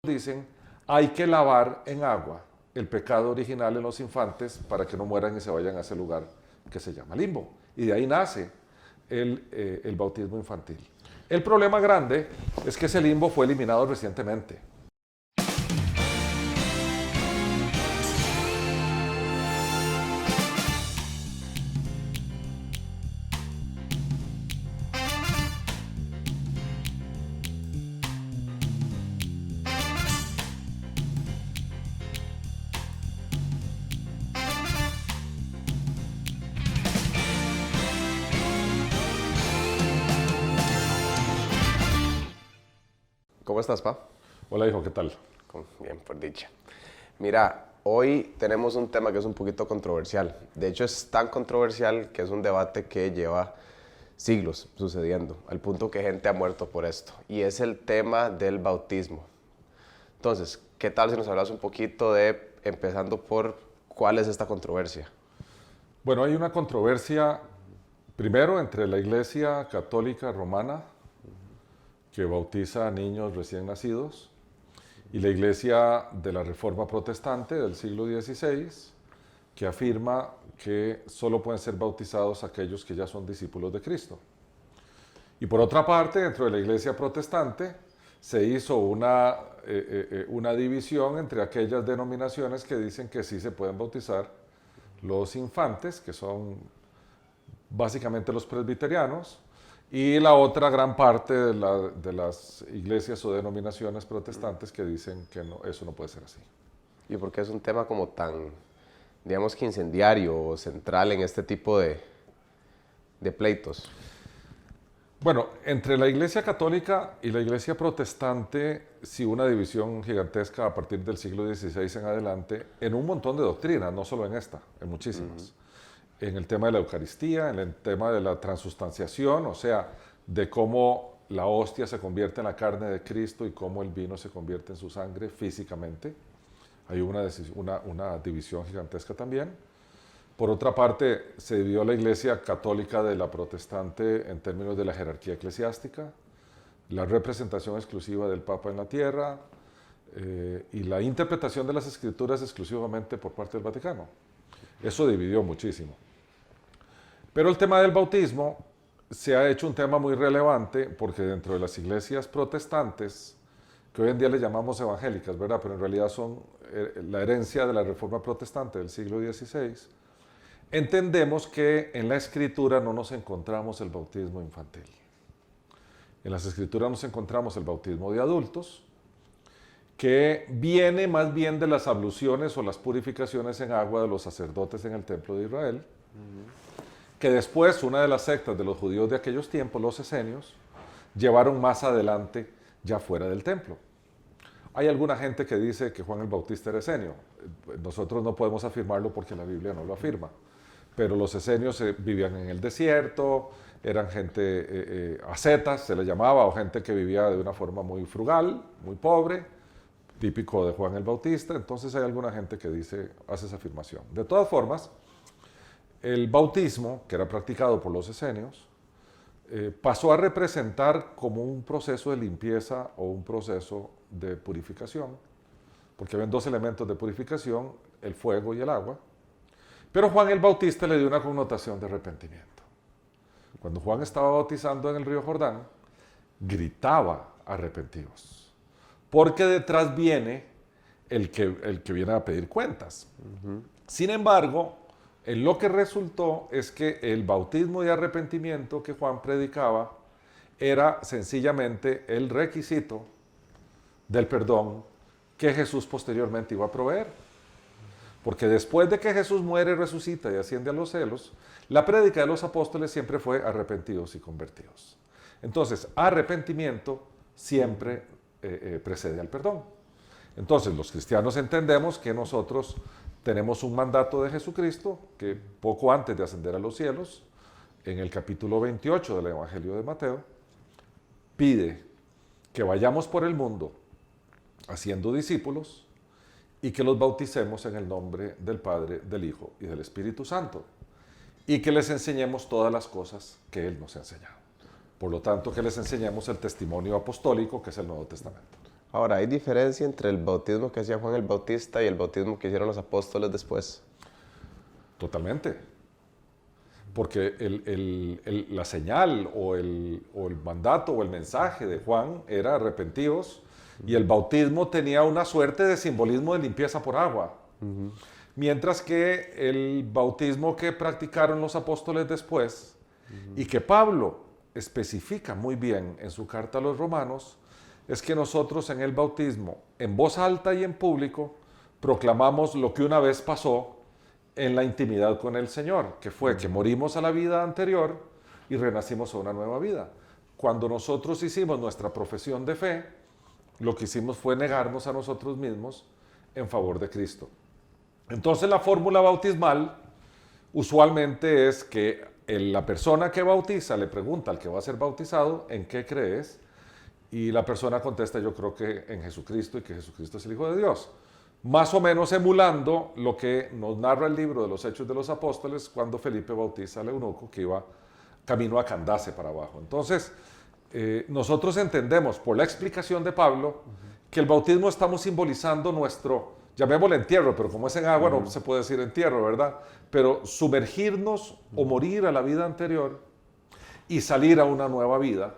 dicen, hay que lavar en agua el pecado original en los infantes para que no mueran y se vayan a ese lugar que se llama limbo. Y de ahí nace el bautismo infantil. El problema grande es que ese limbo fue eliminado recientemente. ¿Cómo estás, pa? Hola, hijo, ¿qué tal? Bien, por dicha. Mira, hoy tenemos un tema que es un poquito controversial. De hecho, es tan controversial que es un debate que lleva siglos sucediendo, al punto que gente ha muerto por esto. Y es el tema del bautismo. Entonces, ¿qué tal si nos hablas un poquito de, empezando por, cuál es esta controversia? Bueno, hay una controversia, primero, entre la Iglesia Católica Romana, que bautiza a niños recién nacidos, y la Iglesia de la Reforma Protestante del siglo XVI, que afirma que solo pueden ser bautizados aquellos que ya son discípulos de Cristo. Y por otra parte, dentro de la Iglesia Protestante, se hizo una división entre aquellas denominaciones que dicen que sí se pueden bautizar los infantes, que son básicamente los presbiterianos, y la otra gran parte de las iglesias o denominaciones protestantes que dicen que no, eso no puede ser así. ¿Y por qué es un tema como tan, digamos que incendiario o central en este tipo de pleitos? Bueno, entre la iglesia católica y la iglesia protestante, sí hubo una división gigantesca a partir del siglo XVI en adelante, en un montón de doctrinas, no solo en esta, en muchísimas. En el tema de la Eucaristía, en el tema de la transustanciación, o sea, de cómo la hostia se convierte en la carne de Cristo y cómo el vino se convierte en su sangre físicamente. Hay una división gigantesca también. Por otra parte, se dividió la iglesia católica de la protestante en términos de la jerarquía eclesiástica, la representación exclusiva del Papa en la tierra y la interpretación de las escrituras exclusivamente por parte del Vaticano. Eso dividió muchísimo. Pero el tema del bautismo se ha hecho un tema muy relevante porque dentro de las iglesias protestantes, que hoy en día le llamamos evangélicas, ¿verdad? Pero en realidad son la herencia de la Reforma Protestante del siglo XVI, entendemos que en la Escritura no nos encontramos el bautismo infantil. En las Escrituras nos encontramos el bautismo de adultos, que viene más bien de las abluciones o las purificaciones en agua de los sacerdotes en el templo de Israel, que después una de las sectas de los judíos de aquellos tiempos, los esenios, llevaron más adelante ya fuera del templo. Hay alguna gente que dice que Juan el Bautista era esenio. Nosotros no podemos afirmarlo porque la Biblia no lo afirma. Pero los esenios vivían en el desierto, eran gente ascetas, se les llamaba, o gente que vivía de una forma muy frugal, muy pobre, típico de Juan el Bautista. Entonces hay alguna gente que hace esa afirmación. De todas formas, el bautismo, que era practicado por los esenios, pasó a representar como un proceso de limpieza o un proceso de purificación, porque habían dos elementos de purificación, el fuego y el agua. Pero Juan el Bautista le dio una connotación de arrepentimiento. Cuando Juan estaba bautizando en el río Jordán, gritaba arrepentidos, porque detrás viene el que viene a pedir cuentas. Sin embargo, en lo que resultó es que el bautismo de arrepentimiento que Juan predicaba era sencillamente el requisito del perdón que Jesús posteriormente iba a proveer. Porque después de que Jesús muere, resucita y asciende a los cielos, la prédica de los apóstoles siempre fue arrepentidos y convertidos. Entonces, arrepentimiento siempre precede al perdón. Entonces, los cristianos entendemos que nosotros tenemos un mandato de Jesucristo que poco antes de ascender a los cielos, en el capítulo 28 del Evangelio de Mateo, pide que vayamos por el mundo haciendo discípulos y que los bauticemos en el nombre del Padre, del Hijo y del Espíritu Santo, y que les enseñemos todas las cosas que Él nos ha enseñado. Por lo tanto, que les enseñemos el testimonio apostólico, que es el Nuevo Testamento. Ahora, ¿hay diferencia entre el bautismo que hacía Juan el Bautista y el bautismo que hicieron los apóstoles después? Totalmente. Porque la señal o el mandato o el mensaje de Juan era arrepentidos y el bautismo tenía una suerte de simbolismo de limpieza por agua. Mientras que el bautismo que practicaron los apóstoles después y que Pablo especifica muy bien en su carta a los romanos es que nosotros en el bautismo, en voz alta y en público, proclamamos lo que una vez pasó en la intimidad con el Señor, que fue que morimos a la vida anterior y renacimos a una nueva vida. Cuando nosotros hicimos nuestra profesión de fe, lo que hicimos fue negarnos a nosotros mismos en favor de Cristo. Entonces la fórmula bautismal usualmente es que la persona que bautiza le pregunta al que va a ser bautizado, ¿en qué crees? Y la persona contesta, yo creo que en Jesucristo y que Jesucristo es el Hijo de Dios. Más o menos emulando lo que nos narra el libro de los Hechos de los Apóstoles cuando Felipe bautiza al eunuco que iba camino a Candace para abajo. Entonces, nosotros entendemos por la explicación de Pablo que el bautismo estamos simbolizando nuestro, llamémosle entierro, pero como es en agua no se puede decir entierro, ¿verdad? Pero sumergirnos o morir a la vida anterior y salir a una nueva vida,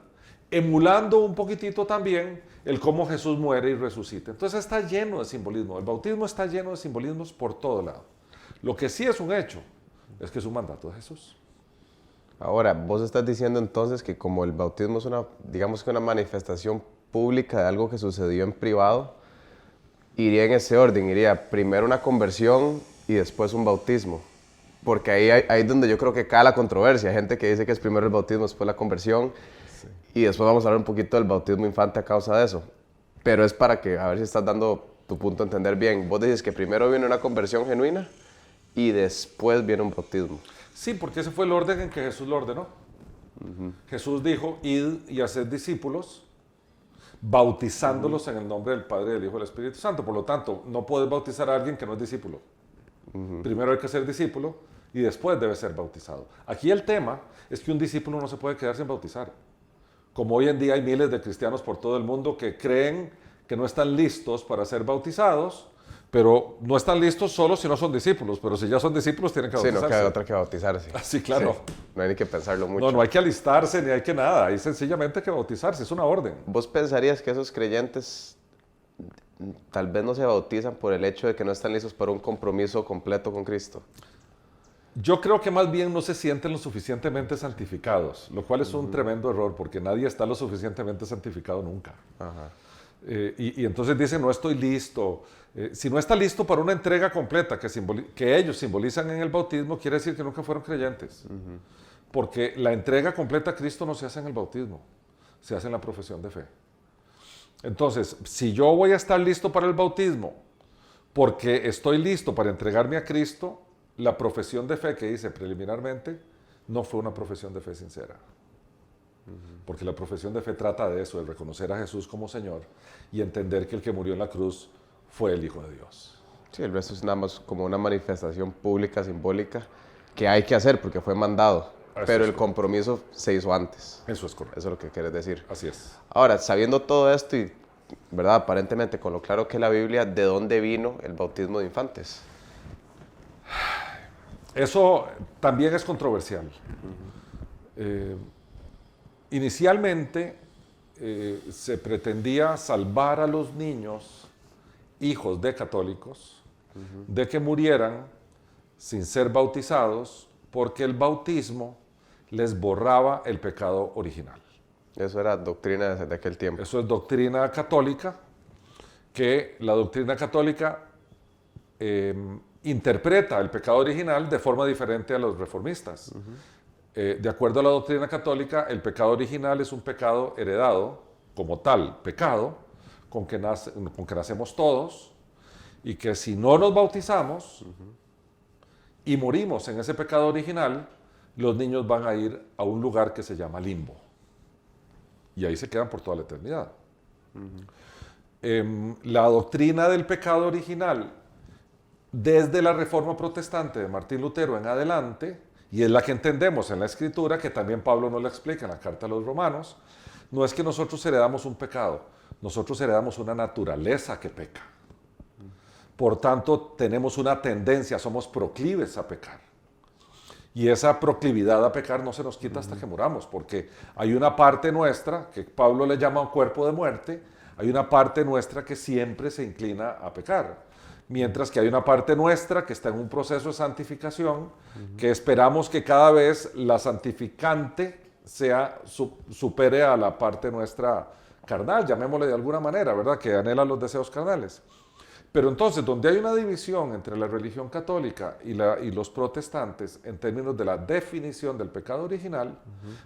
emulando un poquitito también el cómo Jesús muere y resucita. Entonces está lleno de simbolismo. El bautismo está lleno de simbolismos por todo lado. Lo que sí es un hecho es que es un mandato de Jesús. Ahora, vos estás diciendo entonces que como el bautismo es digamos que una manifestación pública de algo que sucedió en privado, iría en ese orden, iría primero una conversión y después un bautismo. Porque ahí es donde yo creo que cae la controversia. Hay gente que dice que es primero el bautismo, después la conversión. Sí. Y después vamos a hablar un poquito del bautismo infante a causa de eso. Pero es para que, a ver si estás dando tu punto a entender bien. Vos dices que primero viene una conversión genuina y después viene un bautismo. Sí, porque ese fue el orden en que Jesús lo ordenó. Jesús dijo, id y haced discípulos, bautizándolos en el nombre del Padre, del Hijo y del Espíritu Santo. Por lo tanto, no puedes bautizar a alguien que no es discípulo. Primero hay que ser discípulo y después debe ser bautizado. Aquí el tema es que un discípulo no se puede quedar sin bautizar. Como hoy en día hay miles de cristianos por todo el mundo que creen que no están listos para ser bautizados, pero no están listos solo si no son discípulos, pero si ya son discípulos tienen que bautizarse. Sí, no queda otra que bautizarse. Sí, claro. Sí, no hay ni que pensarlo mucho. No, no hay que alistarse ni hay que nada, hay sencillamente que bautizarse, es una orden. ¿Vos pensarías que esos creyentes tal vez no se bautizan por el hecho de que no están listos para un compromiso completo con Cristo? Yo creo que más bien no se sienten lo suficientemente santificados, lo cual es un tremendo error porque nadie está lo suficientemente santificado nunca. Ajá. Y entonces dicen, no estoy listo. Si no está listo para una entrega completa que ellos simbolizan en el bautismo, quiere decir que nunca fueron creyentes. Porque la entrega completa a Cristo no se hace en el bautismo, se hace en la profesión de fe. Entonces, si yo voy a estar listo para el bautismo porque estoy listo para entregarme a Cristo, la profesión de fe que hice preliminarmente no fue una profesión de fe sincera. Porque la profesión de fe trata de eso, de reconocer a Jesús como Señor y entender que el que murió en la cruz fue el Hijo de Dios. Sí, el resto es nada más como una manifestación pública, simbólica, que hay que hacer porque fue mandado. Pero el compromiso se hizo antes. Eso es correcto. Eso es lo que quieres decir. Así es. Ahora, sabiendo todo esto y, ¿verdad? Aparentemente, con lo claro que es la Biblia, ¿de dónde vino el bautismo de infantes? Eso también es controversial. Inicialmente se pretendía salvar a los niños, hijos de católicos, de que murieran sin ser bautizados, porque el bautismo les borraba el pecado original. Eso era doctrina desde aquel tiempo. Eso es doctrina católica, que la doctrina católica interpreta el pecado original de forma diferente a los reformistas. De acuerdo a la doctrina católica, el pecado original es un pecado heredado, como tal, pecado, con que nacemos todos, y que si no nos bautizamos y morimos en ese pecado original, los niños van a ir a un lugar que se llama limbo. Y ahí se quedan por toda la eternidad. La doctrina del pecado original, desde la Reforma Protestante de Martín Lutero en adelante, y es la que entendemos en la Escritura, que también Pablo nos la explica en la Carta a los Romanos, no es que nosotros heredamos un pecado, nosotros heredamos una naturaleza que peca. Por tanto, tenemos una tendencia, somos proclives a pecar. Y esa proclividad a pecar no se nos quita hasta que muramos, porque hay una parte nuestra, que Pablo le llama un cuerpo de muerte, hay una parte nuestra que siempre se inclina a pecar. Mientras que hay una parte nuestra que está en un proceso de santificación, que esperamos que cada vez la santificante supere a la parte nuestra carnal, llamémosle de alguna manera, ¿verdad? Que anhela los deseos carnales. Pero entonces, donde hay una división entre la religión católica y los protestantes en términos de la definición del pecado original,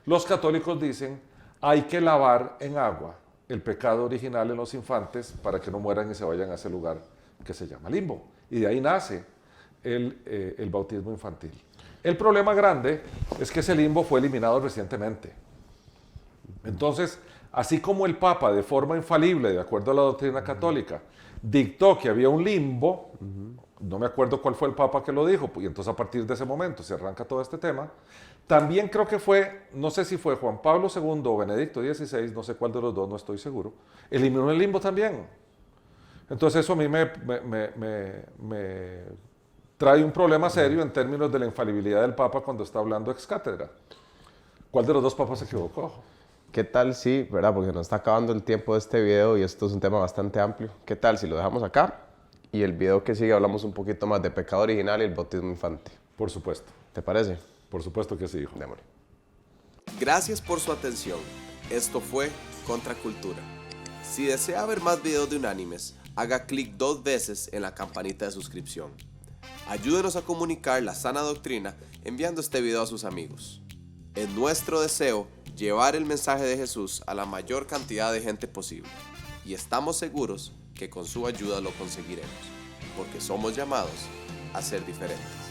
los católicos dicen, hay que lavar en agua el pecado original en los infantes para que no mueran y se vayan a ese lugar que se llama limbo. Y de ahí nace el bautismo infantil. El problema grande es que ese limbo fue eliminado recientemente. Entonces, así como el Papa, de forma infalible, de acuerdo a la doctrina católica, dictó que había un limbo, no me acuerdo cuál fue el Papa que lo dijo, y entonces a partir de ese momento se arranca todo este tema. También creo que fue, no sé si fue Juan Pablo II o Benedicto XVI, no sé cuál de los dos, no estoy seguro, eliminó el limbo también. Entonces eso a mí me trae un problema serio en términos de la infalibilidad del Papa cuando está hablando ex cátedra. ¿Cuál de los dos papas se equivocó? ¿Qué tal si, verdad? Porque nos está acabando el tiempo de este video y esto es un tema bastante amplio. ¿Qué tal si lo dejamos acá? Y el video que sigue hablamos un poquito más de pecado original y el bautismo infante. Por supuesto. ¿Te parece? Por supuesto que sí, hijo. Démosle. Gracias por su atención. Esto fue Contracultura. Si desea ver más videos de Unánimes, haga clic 2 veces en la campanita de suscripción. Ayúdenos a comunicar la sana doctrina enviando este video a sus amigos. Es nuestro deseo llevar el mensaje de Jesús a la mayor cantidad de gente posible. Y estamos seguros que con su ayuda lo conseguiremos, porque somos llamados a ser diferentes.